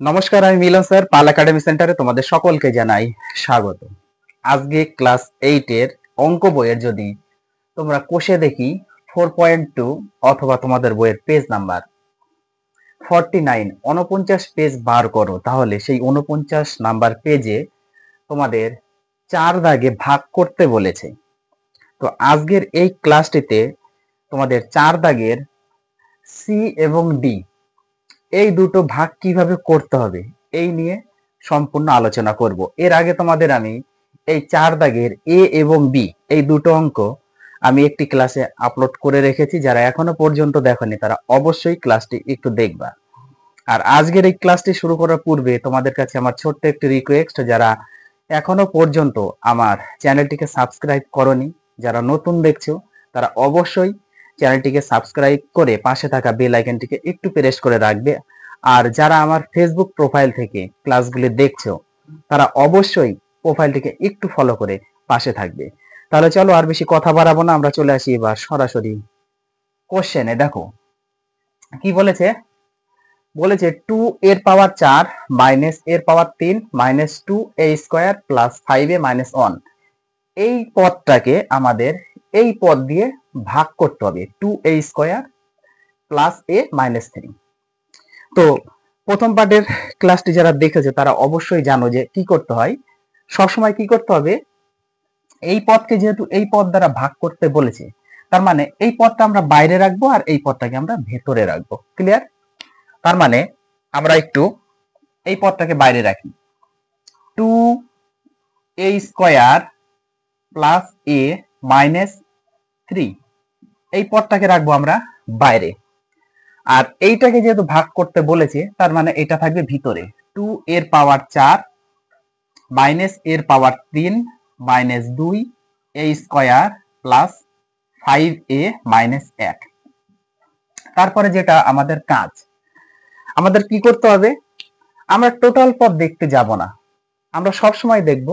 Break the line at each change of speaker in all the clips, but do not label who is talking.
নমস্কার, আমি মিলন স্যার, পাল একাডেমি সেন্টারে তোমাদের সকলকে জানাই স্বাগত। আজকে ক্লাস 8 এর অঙ্ক বইয়ের যদি তোমরা কোষে দেখি 4.2 অথবা তোমাদের বইয়ের পেজ নাম্বার 49 49 পেজ বার করো, তাহলে সেই 49 নাম্বার পেজে তোমাদের 4 দাগে ভাগ করতে বলেছে। তো আজকের এই ক্লাসটিতে তোমাদের 4 দাগের সি এবং ডি এই দুটো ভাগ কিভাবে করতে হবে এই নিয়ে সম্পূর্ণ আলোচনা করব। এর আগে তোমাদের আমি এই 4 দাগের এ এবং বি এই দুটো অঙ্ক আমি একটি ক্লাসে আপলোড করে রেখেছি। যারা এখনো পর্যন্ত দেখোনি তারা অবশ্যই ক্লাসটি একটু দেখবা। আর আজকের এই ক্লাসটি শুরু করার পূর্বে তোমাদের কাছে আমার ছোট্ট একটি রিকোয়েস্ট, যারা এখনো পর্যন্ত আমার চ্যানেলটিকে সাবস্ক্রাইব করনি, যারা নতুন দেখছো তারা অবশ্যই চ্যানেলটিকে সাবস্ক্রাইব করে পাশে থাকা বেল আইকনটিকে একটু প্রেস করে রাখবে। আর যারা আমার ফেসবুক প্রোফাইল থেকে ক্লাসগুলি দেখছো তারা অবশ্যই প্রোফাইলটিকে একটু ফলো করে পাশে থাকবে। তাহলে চলো আর বেশি কথা বাড়াবো না, আমরা চলে আসি এবার সরাসরি কোশ্চেনে। দেখো কি বলেছে। বলেছে 2 এর পাওয়ার 4 মাইনাস এর পাওয়ার 3 minus 2 a square plus 5a minus 1, এই পদটাকে আমাদের এই পদ দিয়ে ভাগ করতে হবে। 2a square plus a minus 3। তো প্রথম পার্টের ক্লাসটি যারা দেখেছে তারা অবশ্যই জানো যে কি করতে হয়। সবসময় কি করতে হবে, এই পদকে যেহেতু এই পদ দ্বারা ভাগ করতে বলেছে, তার মানে এই পদটা আমরা বাইরে রাখবো আর এই পদটাকে আমরা ভেতরে রাখবো। ক্লিয়ার? তার মানে আমরা একটু এই পদটাকে বাইরে রাখি। 2a square plus a minus 3, এই পদটাকে রাখবো আমরা বাইরে। আর এইটাকে যেহেতু ভাগ করতে বলেছে তার মানে এটা থাকবে ভিতরে। 2 এর পাওয়ার 4 মাইনাস এর পাওয়ার 3 minus 2 a square plus 5a minus 1। তারপরে যেটা আমাদের কাজ, আমাদের কি করতে হবে, আমরা টোটাল পদ দেখতে যাব না, আমরা সব সময় দেখব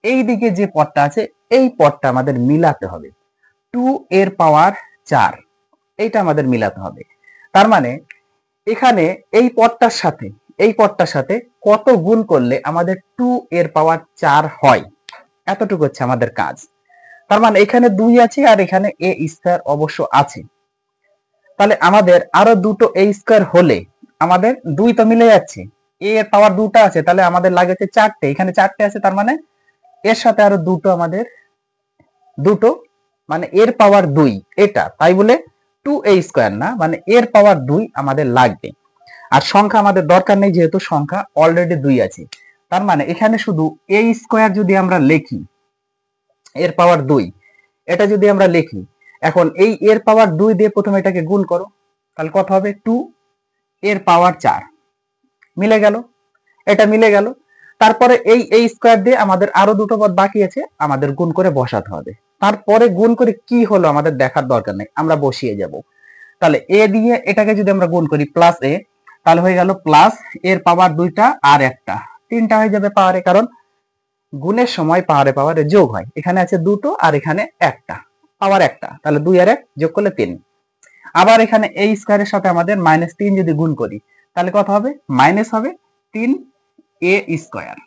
এই দিকে যে পদটা আছে এই পদটা আমাদের মিলাতে হবে। 2 এর পাওয়ার 4 এইটা আমাদের মিলাতে হবে। তার মানে এখানে এই পদটার সাথে এই পদটার সাথে কত গুণ করলে আমাদের 2 এর পাওয়ার 4 হয়, এতটুকু হচ্ছে আমাদের কাজ। তার মানে এখানে 2 আছে আর এখানে a স্কয়ার অবশ্য আছে, তাহলে আমাদের আরো দুটো a স্কয়ার হলে আমাদের 2 তো মিলে যাচ্ছে, a এর পাওয়ার 2টা আছে তাহলে আমাদের লাগেছে 4টে, এখানে 4টে আছে তার মানে এর সাথে আরো দুটো আমাদের দুটো মানে এর পাওয়ার 2 এটা, তাই বলে 2a স্কয়ার না, মানে এর পাওয়ার 2 আমাদের লাগবে। আর সংখ্যা আমাদের দরকার নেই যেহেতু সংখ্যা অলরেডি 2 আছে। তার মানে এখানে শুধু a স্কয়ার যদি আমরা লিখি, এর পাওয়ার 2 এটা যদি আমরা লিখি, এখন এই এর পাওয়ার 2 দিয়ে প্রথমে এটাকে গুণ করো, তাহলে কত হবে 2 এর পাওয়ার 4, মিলে গেল, এটা মিলে গেল। তারপরে এই a স্কয়ার দিয়ে আমাদের আরো দুটো পদ বাকি আছে, আমাদের গুণ করে বসাতে হবে। তারপরে গুণ করে কি হলো আমাদের দেখার দরকার নেই, আমরা বসিয়ে যাব। তাহলে a দিয়ে এটাকে যদি আমরা গুণ করি প্লাস a, তাহলে হয়ে গেল প্লাস এর পাওয়ার 2টা আর একটা 3টা হয়ে যাবে পাওয়ারে, কারণ গুণের সময় পাওয়ারে পাওয়ারে যোগ হয়। এখানে আছে দুটো আর এখানে একটা, পাওয়ার একটা, তাহলে 2 আর 1 যোগ করলে 3। আবার এখানে a স্কয়ারের সাথে আমাদের -3 যদি গুণ করি তাহলে কত হবে, মাইনাস হবে 3a স্কয়ার।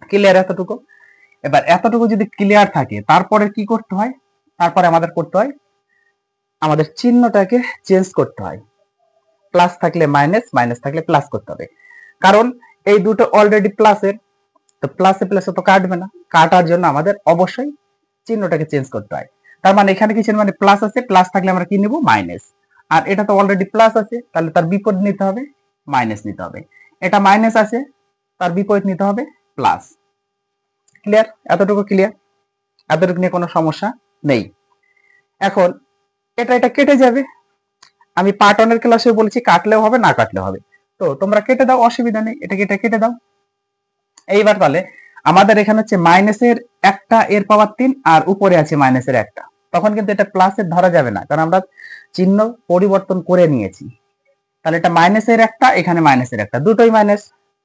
ক্লিয়ার এতটুকু? এবার এতটুকু যদি ক্লিয়ার থাকে তারপরে কি করতে হয়, তারপরে আমাদের করতে হয় আমাদের চিহ্নটাকে চেঞ্জ করতে হয়। প্লাস থাকলে মাইনাস, মাইনাস থাকলে প্লাস করতে হবে, কারণ এই দুটো অলরেডি প্লাসের, তো প্লাসে প্লাসে তো কাটবে না, কাটার জন্য আমাদের অবশ্যই চিহ্নটাকে চেঞ্জ করতে হয়। তার মানে এখানে কিছু মানে প্লাস আছে, প্লাস থাকলে আমরা কি নেব, মাইনাস। আর এটা তো অলরেডি প্লাস আছে তাহলে তার বিপরীত নিতে হবে, মাইনাস নিতে হবে। এটা মাইনাস আছে তার বিপরীত নিতে হবে প্লাস। ক্লিয়ার? এতটুকু ক্লিয়ার? এতটুকু নিয়ে কোনো সমস্যা নেই। এখন এটা এটা কেটে যাবে, আমি পার্ট 1 এর ক্লাসে বলেছি কাটলেও হবে না কাটলেও হবে, তো তোমরা কেটে দাও, অসুবিধা নেই, এটাকে এটা কেটে দাও। এইবার তাহলে আমাদের এখানে হচ্ছে মাইনাসের একটা এর পাওয়ার 3 আর উপরে আছে মাইনাসের একটা, তখন কিন্তু এটা প্লাসের ধরা যাবে না কারণ আমরা চিহ্ন পরিবর্তন করে নিয়েছি। তাহলে এটা মাইনাসের একটা, এখানে মাইনাসের একটা, দুটোই মাইনাস,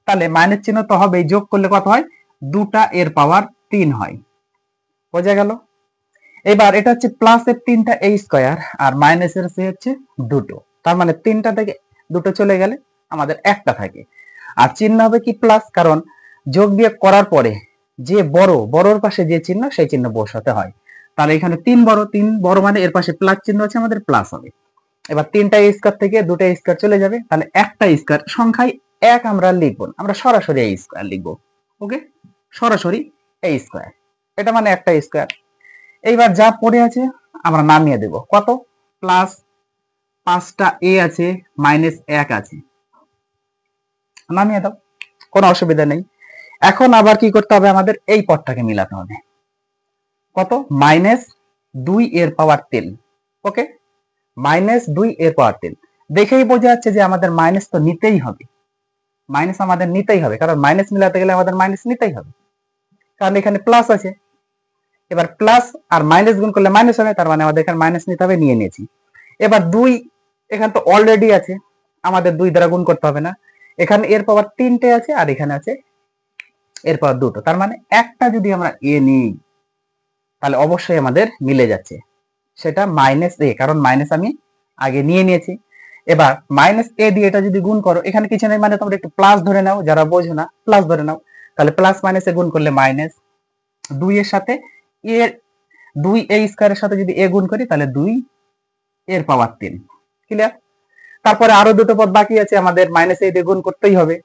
তাহলে মাইনাস চিহ্ন তো হবেই, যোগ করলে কত হয়, 2টা এর পাওয়ার 3 হয়। বোঝা গেল? এবার এটা হচ্ছে প্লাসের 3টা a স্কয়ার আর মাইনাসের হচ্ছে দুটো, তার মানে 3টা থেকে দুটো চলে গেলে আমাদের একটা থাকে। আর চিহ্ন হবে কি প্লাস, কারণ যোগ বিয়োগ করার পরে যে বড়র পাশে যে চিহ্ন সেই চিহ্ন বসাতে হয়। তাহলে এখানে 3 বড় মানে এর পাশে প্লাস চিহ্ন আছে, আমাদের প্লাস হবে। এবার 3টা স্কয়ার থেকে 2টা স্কয়ার চলে যাবে, তাহলে একটা স্কয়ার সংখ্যায় 1 আমরা লিখবো না, আমরা সরাসরি এই স্কয়ার লিখবো। ওকে, সরাসরি এই স্কয়ার, এটা মানে একটা স্কয়ার। এইবার যা পড়ে আছে আমরা নামিয়ে দেব, কত প্লাস 5টা এ আছে মাইনাস 1 আছে, নামিয়ে দাও, কোনো অসুবিধা নেই। এখন আবার কি করতে হবে, আমাদের এই পদটাকে মিলাতে হবে, কত -2 এর পাওয়ার 3। ওকে, -2 এর পাওয়ার 3 দেখেই বোঝা যাচ্ছে যে আমাদের মাইনাস তো নিতেই হবে, মাইনাস আমাদের নিতেই হবে, কারণ মাইনাস মিলাতে গেলে আমাদের মাইনাস নিতেই হবে, কারণ এখানে প্লাস আছে। এবার প্লাস আর মাইনাস গুণ করলে মাইনাস হবে, তার মানে আমাদের এখানে মাইনাস নিতে হবে, নিয়ে নিয়েছি। এবার 2 এখানে তো অলরেডি আছে, আমাদের 2 দ্বারা গুণ করতে হবে না। এখানে এর পাওয়ার 3টে আছে আর এখানে আছে এর পাওয়ার 2টো, তার মানে একটা যদি আমরা এ নিই তাহলে অবশ্যই আমাদের মিলে যাচ্ছে, সেটা -a, কারণ মাইনাস আমি আগে নিয়ে নিয়েছি। এবার -a দিয়ে এটা যদি গুণ করো, এখানে কিছু নেই মানে তোমরা একটু প্লাস ধরে নাও, যারা বোঝো না প্লাস ধরে নাও, তাহলে প্লাস মাইনাসে গুণ করলে মাইনাস, 2 এর সাথে এর 2 a স্কয়ারের সাথে যদি a গুণ করি তাহলে 2 এর পাওয়ার 3। ক্লিয়ার? তারপরে আরো দুটো পদ বাকি আছে, আমাদের -a দিয়ে গুণ করতেই হবে,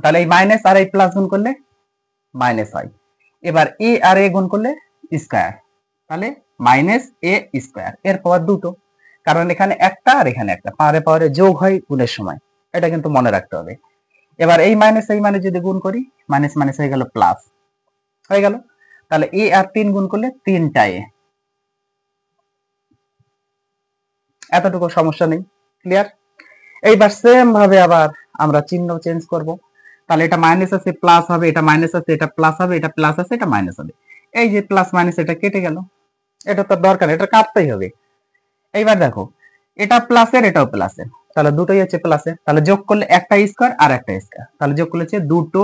তাহলে এই মাইনাস আর এই প্লাস গুণ করলে মাইনাস হয়। এবার a আর a গুণ করলে স্কয়ার, তাহলে -a স্কয়ার এর পাওয়ার 2টো, কারণ এখানে একটা আর এখানে একটা, পাওয়ারে যোগ হয় গুণের সময়, এটা কিন্তু মনে রাখতে হবে। এবার এই মাইনাস এই মানে যদি গুণ করি, মাইনাস মাইনাস হয়ে গেল প্লাস, হয়ে গেল। তাহলে a আর 3 গুণ করলে 3টা a, এতটুকু সমস্যা নেই। ক্লিয়ার? এইবার সেম ভাবে আবার আমরা চিহ্ন চেঞ্জ করব, তাহলে এটা মাইনাস আছে প্লাস হবে, এটা মাইনাস আছে এটা প্লাস হবে, এটা প্লাস আছে এটা মাইনাস হবে। এই যে প্লাস মাইনাস এটা কেটে গেল, এটা তো দরকার, এটা কাটতেই হবে। এইবার দেখো, এটা প্লাসের এটাও প্লাসের, তাহলে দুটোই হচ্ছে প্লাসের, তাহলে যোগ করলে একটা স্কয়ার আর একটা স্কয়ার, তাহলে যোগ করলে হচ্ছে 2টো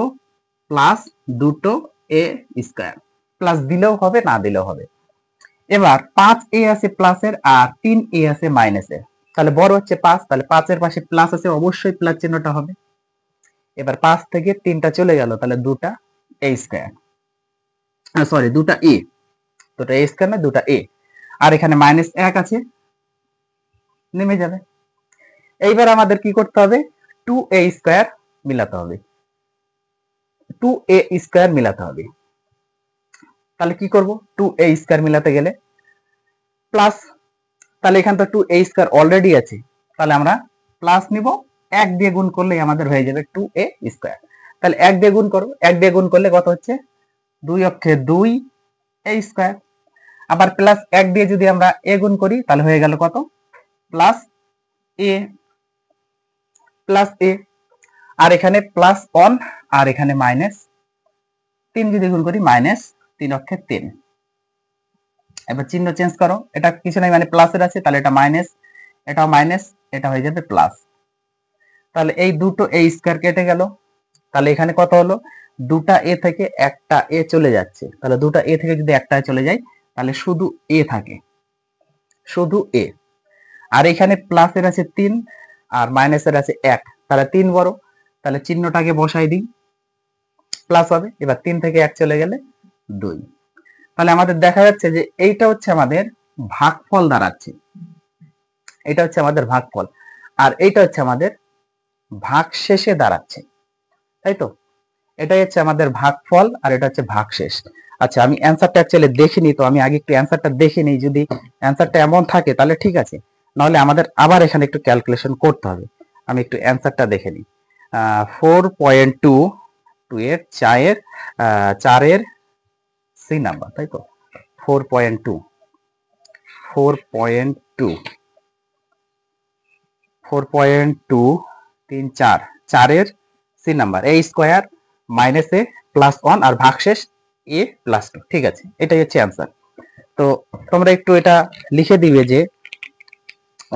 প্লাস 2টো a স্কয়ার, প্লাস দিলেও হবে না দিলেও হবে। এবার 5a আছে প্লাসের আর 3a আছে মাইনাসের, তাহলে বড় হচ্ছে 5, তাহলে 5 এর পাশে প্লাস আছে, অবশ্যই প্লাস চিহ্নটা হবে। এবার 5 থেকে 3টা চলে গেল, তাহলে 2টা a স্কয়ার, সরি 2টা a, 2টা a স্কয়ার না 2টা a, আর এখানে -1 আছে, নেমে যাবে। এইবার আমাদের কি করতে হবে, 2a স্কয়ার মিলাতে হবে, 2a স্কয়ার মিলাতে হবে। তাহলে কি করব, 2a স্কয়ার মিলাতে গেলে প্লাস, তাহলে এখানে তো 2a স্কয়ার অলরেডি আছে, তাহলে আমরা প্লাস নিব, 1 দিয়ে গুণ করলেই আমাদের হয়ে যাবে 2a স্কয়ার। তাহলে 1 দিয়ে গুণ করো, 1 দিয়ে গুণ করলে কত হচ্ছে, 2 অক্ষে 2 a স্কয়ার। আবার প্লাস 1 দিয়ে যদি আমরা a গুণ করি তাহলে হয়ে গেল কত, প্লাস a, প্লাস a, আর এখানে প্লাস 1 আর এখানে -3 যদি গুণ করি -3 অক্ষে 3। এবার চিহ্ন চেঞ্জ করো, এটা কিছু নাই মানে প্লাসের আছে, তাহলে এটা মাইনাস, এটাও মাইনাস, এটা হয়ে যাবে প্লাস। তাহলে এই দুটো a স্কয়ার কেটে গেল, তাহলে এখানে কত হলো, 2টা a থেকে একটা a চলে যাচ্ছে, তাহলে 2টা a থেকে যদি একটা চলে যায় তাহলে শুধু a থাকে, শুধু a। আর এখানে প্লাসের আছে 3 আর মাইনাসের আছে 1, তাহলে 3 বড়, তাহলে চিহ্নটাকে বসাই দিই, প্লাস হবে। এবার 3 থেকে 1 চলে গেলে 2, তাহলে আমাদের দেখা যাচ্ছে যে এইটা হচ্ছে আমাদের ভাগফল দাঁড়াচ্ছে, এটা হচ্ছে আমাদের ভাগফল, আর এইটা হচ্ছে আমাদের ভাগশেষে দাঁড়াচ্ছে, তাই তো? এটাই হচ্ছে আমাদের ভাগফল আর এটা হচ্ছে ভাগশেষ। আচ্ছা, আমি অ্যান্সারটা অ্যাকচুয়ালি দেখিনি, তো আমি আগে একটু অ্যান্সারটা দেখে নিই, যদি অ্যান্সারটা এমন থাকে তাহলে ঠিক আছে, নাহলে আমাদের আবার এখানে একটু ক্যালকুলেশন করতে হবে। আমি একটু অ্যান্সারটা দেখে নিই। 4.2 এর 4-এর সি নাম্বার, তাই তো? 4.2 4.2 4.2 3 4 4-এর C number, a square minus a plus 1 আর ভাগশেষ a প্লাস 2। ঠিক আছে, এটাই হচ্ছে অ্যান্সার। তো তোমরা একটু এটা লিখে দিবে যে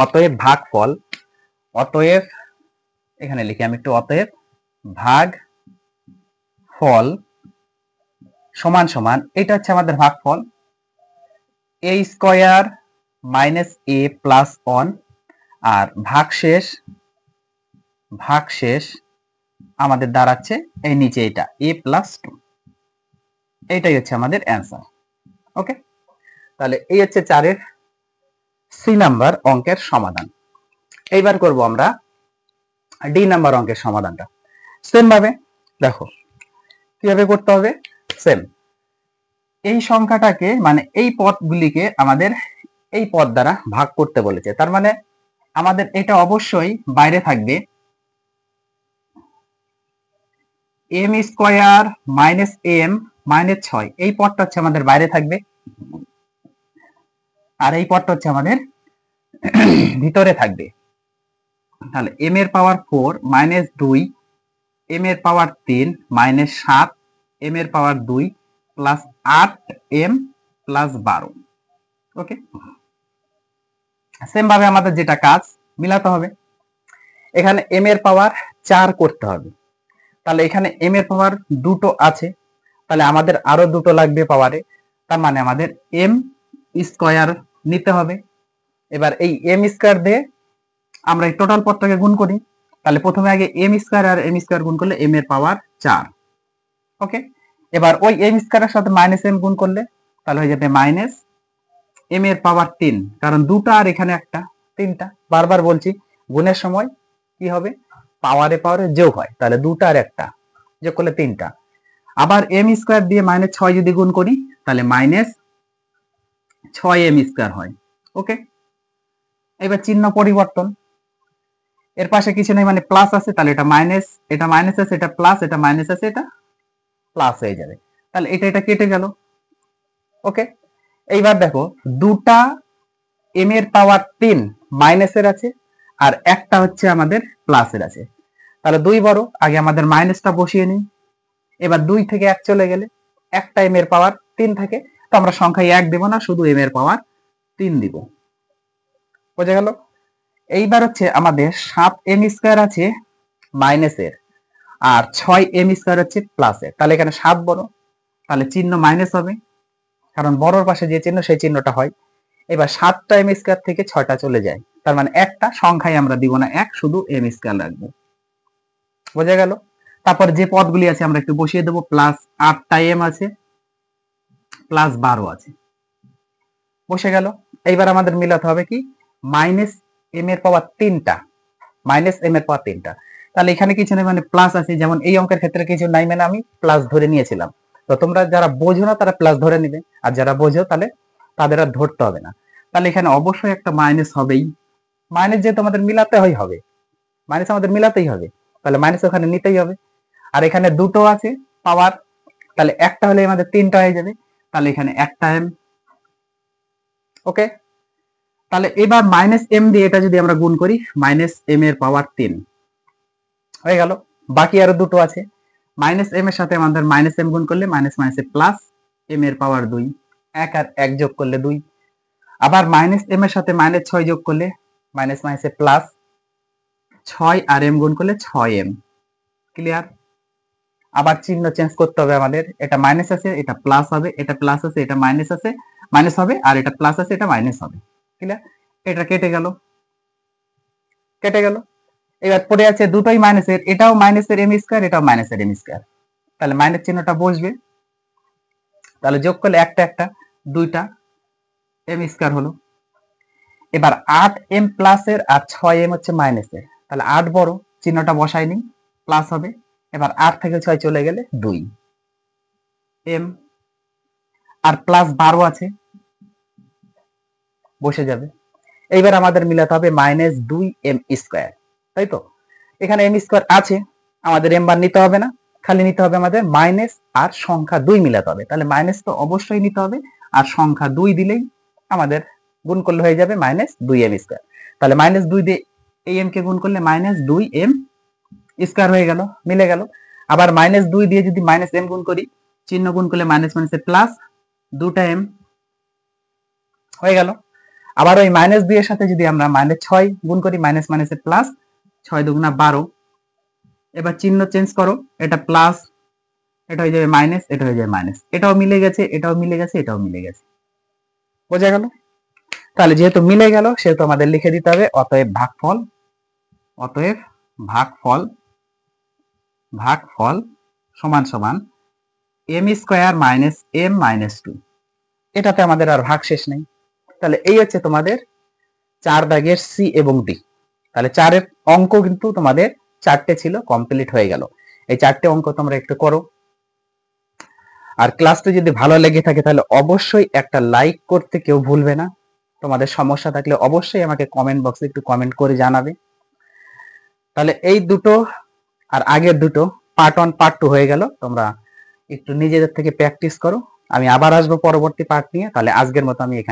অতএব ভাগফল, অতএব এখানে লিখি আমি একটু, অতএব ভাগ ফল সমান সমান, এটা হচ্ছে আমাদের ভাগফল, a square minus a plus 1 আর ভাগশেষ আমাদের দাঁড়াচ্ছে এই নিচে এটা a+2, এইটাই হচ্ছে আমাদের অ্যান্সার। ওকে, তাহলে এই হচ্ছে 4-এর সি নাম্বার অঙ্কের সমাধান। এইবার করব আমরা ডি নাম্বার অঙ্কের সমাধানটা। সেম ভাবে দেখো কিভাবে করতে হবে। সেম এই সংখ্যাটাকে মানে এই পদগুলিকে আমাদের এই পদ দ্বারা ভাগ করতে বলেছে, তার মানে আমাদের এটা অবশ্যই বাইরে থাকবে M square minus M minus 6, এই পদটা হচ্ছে আমাদের বাইরে থাকবে, আর এই পদটা হচ্ছে আমাদের ভিতরে থাকবে। তাহলে এম এর পাওয়ার 4 মাইনাস 2, এম এর পাওয়ার 3 মাইনাস 7, এম এর পাওয়ার 2 প্লাস 8 এম প্লাস 12। ওকে, সেম ভাবে আমাদের যেটা কাজ মিলাতে হবে, এখানে এম এর পাওয়ার 4 করতে হবে, তাহলে এখানে এম এর পাওয়ার দুটো আছে, তাহলে আমাদের আরো দুটো লাগবে পাওয়ারে, তার মানে আমাদের এম স্কোয়ার নিতে হবে। এবার এই এম স্কোয়ার দিয়ে আমরা এই টোটাল পদটাকে গুণ করি, তাহলে প্রথমে আগে এম স্কোয়ার আর এম স্কোয়ার গুণ করলে এম এর পাওয়ার 4। ওকে, এবার ওই এম স্কোয়ারের সাথে মাইনাস এম গুণ করলে তাহলে হয়ে যাবে মাইনাস এম এর পাওয়ার 3, কারণ দুটা আর এখানে একটা, তিনটা। বারবার বলছি গুণের সময় কি হবে, পাওয়ারে পাওয়ারে যোগ হয়, তাহলে দুটা আর একটা যোগ করলে তিনটা। আবার এম স্কোয়ার দিয়ে মাইনাস 6 যদি গুণ করি তাহলে মাইনাস 6 এম স্কোয়ার হয়। ওকে, এবার চিহ্ন পরিবর্তন, এর পাশে কিছু নেই মানে প্লাস আছে, তাহলে এটা মাইনাস, এটা মাইনাস আছে, এটা প্লাস, এটা মাইনাস আছে, এটা প্লাস হয়ে যাবে, তাহলে এটা এটা কেটে গেল। ওকে, এইবার দেখো দুটা এম এর পাওয়ার 3 মাইনাসের আছে আর একটা হচ্ছে আমাদের প্লাসের আছে, তাহলে 2 বড়, আগে আমাদের মাইনাসটা বসিয়ে নিই। এবার 2 থেকে 1 চলে গেলে একটা এম এর পাওয়ার 3 থাকে, তো আমরা সংখ্যায় 1 দেব না, শুধু এম এর পাওয়ার 3 দিব। বোঝা গেল। এইবার হচ্ছে আমাদের 7 এম স্কোয়ার আছে মাইনাসের আর 6 এম স্কোয়ার হচ্ছে প্লাসের, তাহলে এখানে 7 বড়, তাহলে চিহ্ন মাইনাস হবে, কারণ বড়র পাশে যে চিহ্ন সেই চিহ্নটা হয়। এবার 7টা এম স্কোয়ার থেকে 6টা চলে যায়, তার মানে একটা সংখ্যায় আমরা দিব না 1, শুধু এম স্কোয়ার রাখবো। বোঝা গেল। তারপর যে পদগুলি আছে আমরা একটু বসিয়ে দেবো, প্লাস 8টা এম আছে, প্লাস 12 আছে, বসে গেল। এইবার আমাদের মিলাতে হবে কি, মাইনাস এম এর পাওয়ার 3টা, মাইনাস এম এর পাওয়ার 3টা, তাহলে এখানে কিছু নেই মানে প্লাস আছে, যেমন এই অঙ্কের ক্ষেত্রে কিছু নাই মানে আমি প্লাস ধরে নিয়েছিলাম। তো তোমরা যারা বোঝো না তারা প্লাস ধরে নিবে, আর যারা বোঝো তাহলে তাদের আর ধরতে হবে না। তাহলে এখানে অবশ্যই একটা মাইনাস হবেই, মাইনাস যেহেতু আমাদের মিলাতে হবে, মাইনাস আমাদের মিলাতেই হবে, তাহলে মাইনাস ওখানে নিতেই হবে। আর এখানে দুটো আছে পাওয়ার, তাহলে একটা হলে আমাদের 3টা হয়ে যাবে, তাহলে এখানে একটা এম। ওকে, তাহলে এবার মাইনাস এম দিয়ে এটা যদি আমরা গুণ করি, মাইনাস এম এর পাওয়ার 3 হয়ে গেল। বাকি আরো দুটো আছে, মাইনাস এম এর সাথে আমাদের মাইনাস এম গুণ করলে মাইনাস মাইনাসে প্লাস এম এর পাওয়ার 2, 1 আর 1 যোগ করলে 2, আবার মাইনাস এম এর সাথে মাইনাস 6 যোগ করলে মাইনাস মাইনাসে প্লাস 6 আর এম গুণ করলে 6 এম। ক্লিয়ার। আবার চিহ্ন চেঞ্জ করতে হবে আমাদের, এটা মাইনাস আছে এটা প্লাস হবে, এটা প্লাস আছে এটা মাইনাস আছে মাইনাস হবে, আর এটা প্লাস আছে এটা মাইনাস হবে। ক্লিয়ার, এটা কেটে গেল, কেটে গেল। এবার পড়ে আছে দুটোই মাইনাসের, এটাও মাইনাসের এম স্কোয়ার, এটাও মাইনাসের এম স্কোয়ার, তাহলে মাইনাস চিহ্নটা বসবে, তাহলে যোগ করলে একটা একটা 2টা এম স্কোয়ার হলো। এবার 8 এম প্লাসের আর 6 এম হচ্ছে মাইনাসের, তাহলে 8 বড়, চিহ্নটা বসাইনি, প্লাস হবে। এবার 8 থেকে 6 চলে গেলে 2 এম, আর প্লাস 12 আছে, বসে যাবে। এইবার আমাদের মিলাতে হবে মাইনাস 2 এম স্কোয়ার, তাই তো। এখানে এম স্কোয়ার আছে, আমাদের এম বার নিতে হবে না, খালি নিতে হবে আমাদের মাইনাস আর সংখ্যা 2 মিলাতে হবে, তাহলে মাইনাস তো অবশ্যই নিতে হবে, আর সংখ্যা 2 দিলেই আমাদের গুণ করলে হয়ে যাবে মাইনাস 2 এম স্কোয়ার। তাহলে মাইনাস 2 দিয়ে এই এম কে গুণ করলে মাইনাস 2 এম স্কোয়ার হয়ে গেল, মিলে গেল। আবার মাইনাস 2 দিয়ে যদি মাইনাস এম গুণ করি, চিহ্ন গুণ করলে মাইনাস মাইনাসে প্লাস 2টা এম হয়ে গেল। আবার ওই মাইনাস 2 এর সাথে যদি আমরা মাইনাস 6 গুণ করি, মাইনাস মাইনাসে প্লাস, 6 দুগুণা 12। এবার চিহ্ন চেঞ্জ করো, এটা প্লাস, এটা হয়ে যাবে মাইনাস, এটা হয়ে যাবে মাইনাস, এটাও মিলে গেছে, এটাও মিলে গেছে, এটাও মিলে গেছে। বোঝা গেল। তাহলে যেহেতু মিলে গেল সেহেতু আমাদের লিখে দিতে হবে অতএব ভাগফল, অতএব ভাগফল ভাগফল সমান সমান m square minus m minus 2। এটাতে আমাদের আর ভাগ শেষ নেই। তাহলে এই হচ্ছে তোমাদের 4 দাগের সি এবং ডি। তাহলে 4-এর অঙ্ক কিন্তু তোমাদের 4টে ছিল, কমপ্লিট হয়ে গেল। এই 4টে অঙ্ক তোমরা একটু করো। আর ক্লাসটা যদি ভালো লেগে থাকে তাহলে অবশ্যই একটা লাইক করতে কেউ ভুলবে না। তোমাদের সমস্যা থাকলে অবশ্যই আমাকে কমেন্ট বক্সে একটু কমেন্ট করে জানাবে। তাহলে এই দুটো আর আগের দুটো পার্ট 1 পার্ট 2 হয়ে গেল। তোমরা একটু নিজেদের থেকে প্র্যাকটিস করো। আমি আবার আসবো পরবর্তী পার্ট নিয়ে। তাহলে আজকের মতো আমি এখানে